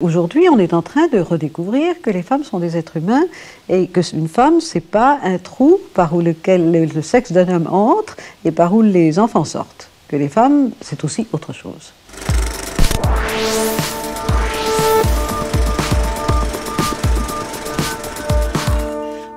Aujourd'hui, on est en train de redécouvrir que les femmes sont des êtres humains et qu'une femme, c'est pas un trou par où lequel le sexe d'un homme entre et par où les enfants sortent. Que les femmes, c'est aussi autre chose.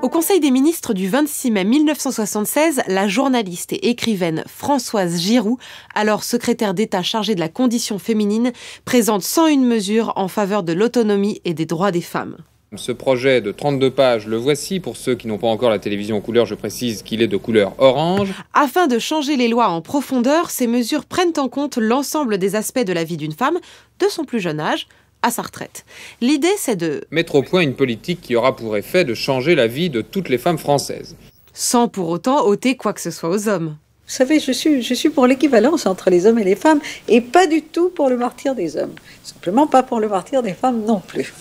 Au Conseil des ministres du 26 mai 1976, la journaliste et écrivaine Françoise Giroud, alors secrétaire d'État chargée de la condition féminine, présente 101 mesures en faveur de l'autonomie et des droits des femmes. Ce projet de 32 pages, le voici. Pour ceux qui n'ont pas encore la télévision en couleur, je précise qu'il est de couleur orange. Afin de changer les lois en profondeur, ces mesures prennent en compte l'ensemble des aspects de la vie d'une femme, de son plus jeune âge à sa retraite. L'idée, c'est de mettre au point une politique qui aura pour effet de changer la vie de toutes les femmes françaises. Sans pour autant ôter quoi que ce soit aux hommes. Vous savez, je suis pour l'équivalence entre les hommes et les femmes, et pas du tout pour le martyre des hommes. Simplement pas pour le martyre des femmes non plus.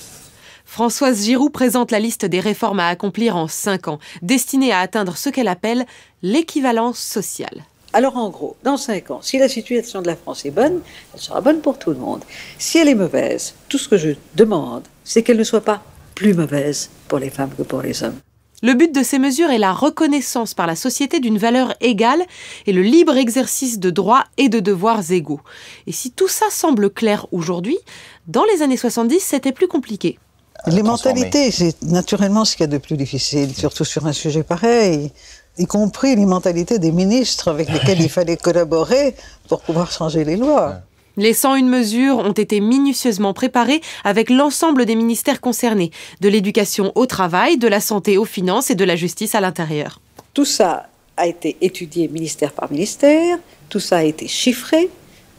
Françoise Giroud présente la liste des réformes à accomplir en 5 ans, destinées à atteindre ce qu'elle appelle l'équivalence sociale. Alors en gros, dans 5 ans, si la situation de la France est bonne, elle sera bonne pour tout le monde. Si elle est mauvaise, tout ce que je demande, c'est qu'elle ne soit pas plus mauvaise pour les femmes que pour les hommes. Le but de ces mesures est la reconnaissance par la société d'une valeur égale et le libre exercice de droits et de devoirs égaux. Et si tout ça semble clair aujourd'hui, dans les années 70, c'était plus compliqué. Les mentalités, c'est naturellement ce qu'il y a de plus difficile, surtout sur un sujet pareil. Y compris les mentalités des ministres avec lesquels il fallait collaborer pour pouvoir changer les lois. Les 101 mesures ont été minutieusement préparées avec l'ensemble des ministères concernés, de l'éducation au travail, de la santé aux finances et de la justice à l'intérieur. Tout ça a été étudié ministère par ministère, tout ça a été chiffré.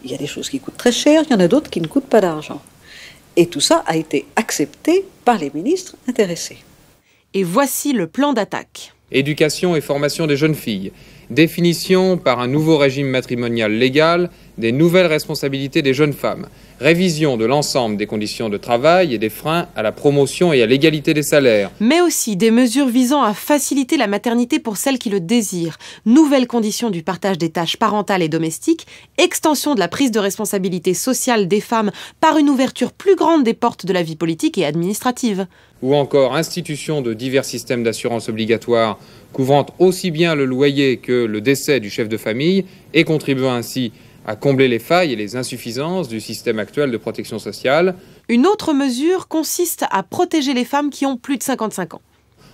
Il y a des choses qui coûtent très cher, il y en a d'autres qui ne coûtent pas d'argent. Et tout ça a été accepté par les ministres intéressés. Et voici le plan d'attaque. Éducation et formation des jeunes filles. Définition par un nouveau régime matrimonial légal des nouvelles responsabilités des jeunes femmes. Révision de l'ensemble des conditions de travail et des freins à la promotion et à l'égalité des salaires. Mais aussi des mesures visant à faciliter la maternité pour celles qui le désirent. Nouvelles conditions du partage des tâches parentales et domestiques. Extension de la prise de responsabilité sociale des femmes par une ouverture plus grande des portes de la vie politique et administrative. Ou encore institution de divers systèmes d'assurance obligatoire couvrant aussi bien le loyer que le décès du chef de famille et contribuant ainsi à combler les failles et les insuffisances du système actuel de protection sociale. Une autre mesure consiste à protéger les femmes qui ont plus de 55 ans.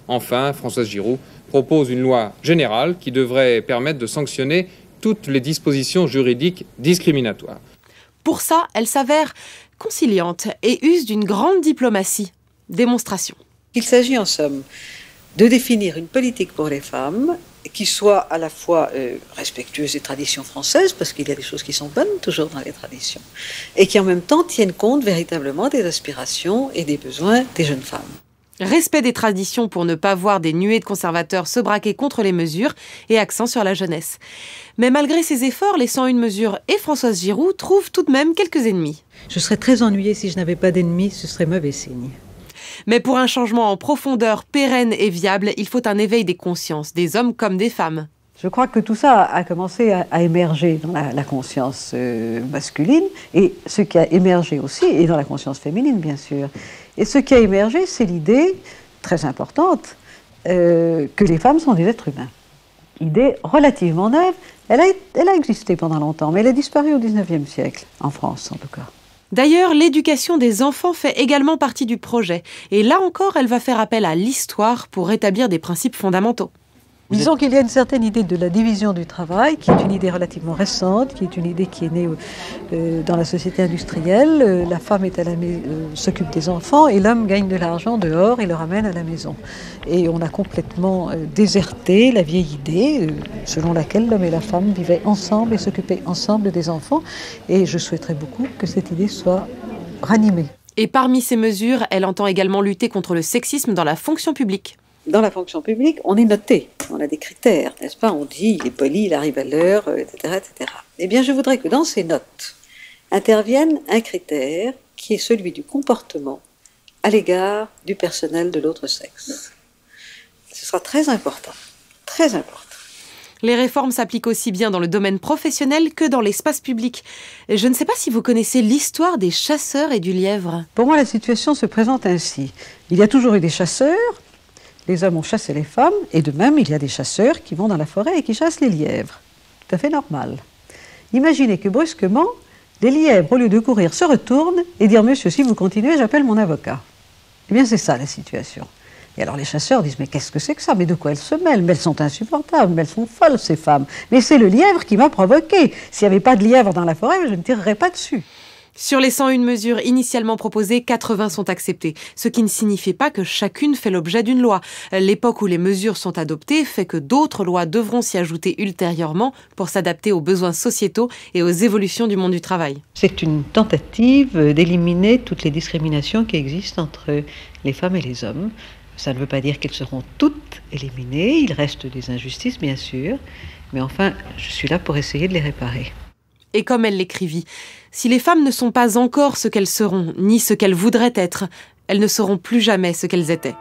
Enfin, Françoise Giroud propose une loi générale qui devrait permettre de sanctionner toutes les dispositions juridiques discriminatoires. Pour ça, elle s'avère conciliante et use d'une grande diplomatie. Démonstration. Il s'agit en somme de définir une politique pour les femmes qui soit à la fois respectueuse des traditions françaises, parce qu'il y a des choses qui sont bonnes toujours dans les traditions, et qui en même temps tiennent compte véritablement des aspirations et des besoins des jeunes femmes. Respect des traditions pour ne pas voir des nuées de conservateurs se braquer contre les mesures et accent sur la jeunesse. Mais malgré ces efforts, les 101 mesures et Françoise Giroud trouvent tout de même quelques ennemis. Je serais très ennuyée si je n'avais pas d'ennemis, ce serait mauvais signe. Mais pour un changement en profondeur, pérenne et viable, il faut un éveil des consciences, des hommes comme des femmes. Je crois que tout ça a commencé à émerger dans la conscience masculine, et ce qui a émergé aussi est dans la conscience féminine, bien sûr. Et ce qui a émergé, c'est l'idée très importante que les femmes sont des êtres humains. Idée relativement neuve, elle a existé pendant longtemps, mais elle a disparu au XIXe siècle, en France en tout cas. D'ailleurs, l'éducation des enfants fait également partie du projet. Et là encore, elle va faire appel à l'histoire pour rétablir des principes fondamentaux. Disons qu'il y a une certaine idée de la division du travail, qui est une idée relativement récente, qui est une idée qui est née dans la société industrielle. La femme est s'occupe des enfants et l'homme gagne de l'argent dehors et le ramène à la maison. Et on a complètement déserté la vieille idée selon laquelle l'homme et la femme vivaient ensemble et s'occupaient ensemble des enfants. Et je souhaiterais beaucoup que cette idée soit ranimée. Et parmi ces mesures, elle entend également lutter contre le sexisme dans la fonction publique. Dans la fonction publique, on est noté, on a des critères, n'est-ce pas? On dit, il est poli, il arrive à l'heure, etc., etc. Eh bien, je voudrais que dans ces notes intervienne un critère qui est celui du comportement à l'égard du personnel de l'autre sexe. Ce sera très important, très important. Les réformes s'appliquent aussi bien dans le domaine professionnel que dans l'espace public. Je ne sais pas si vous connaissez l'histoire des chasseurs et du lièvre. Pour moi, la situation se présente ainsi. Il y a toujours eu des chasseurs, les hommes ont chassé les femmes, et de même, il y a des chasseurs qui vont dans la forêt et qui chassent les lièvres. Tout à fait normal. Imaginez que brusquement, les lièvres, au lieu de courir, se retournent et disent « Monsieur, si vous continuez, j'appelle mon avocat ». Eh bien, c'est ça la situation. Et alors les chasseurs disent « Mais qu'est-ce que c'est que ça? Mais de quoi elles se mêlent? Mais elles sont insupportables, mais elles sont folles, ces femmes. Mais c'est le lièvre qui m'a provoqué. S'il n'y avait pas de lièvre dans la forêt, je ne tirerais pas dessus. » Sur les 101 mesures initialement proposées, 80 sont acceptées, ce qui ne signifie pas que chacune fait l'objet d'une loi. L'époque où les mesures sont adoptées fait que d'autres lois devront s'y ajouter ultérieurement pour s'adapter aux besoins sociétaux et aux évolutions du monde du travail. C'est une tentative d'éliminer toutes les discriminations qui existent entre les femmes et les hommes. Ça ne veut pas dire qu'elles seront toutes éliminées, il reste des injustices bien sûr, mais enfin, je suis là pour essayer de les réparer. Et comme elle l'écrivit, si les femmes ne sont pas encore ce qu'elles seront, ni ce qu'elles voudraient être, elles ne seront plus jamais ce qu'elles étaient.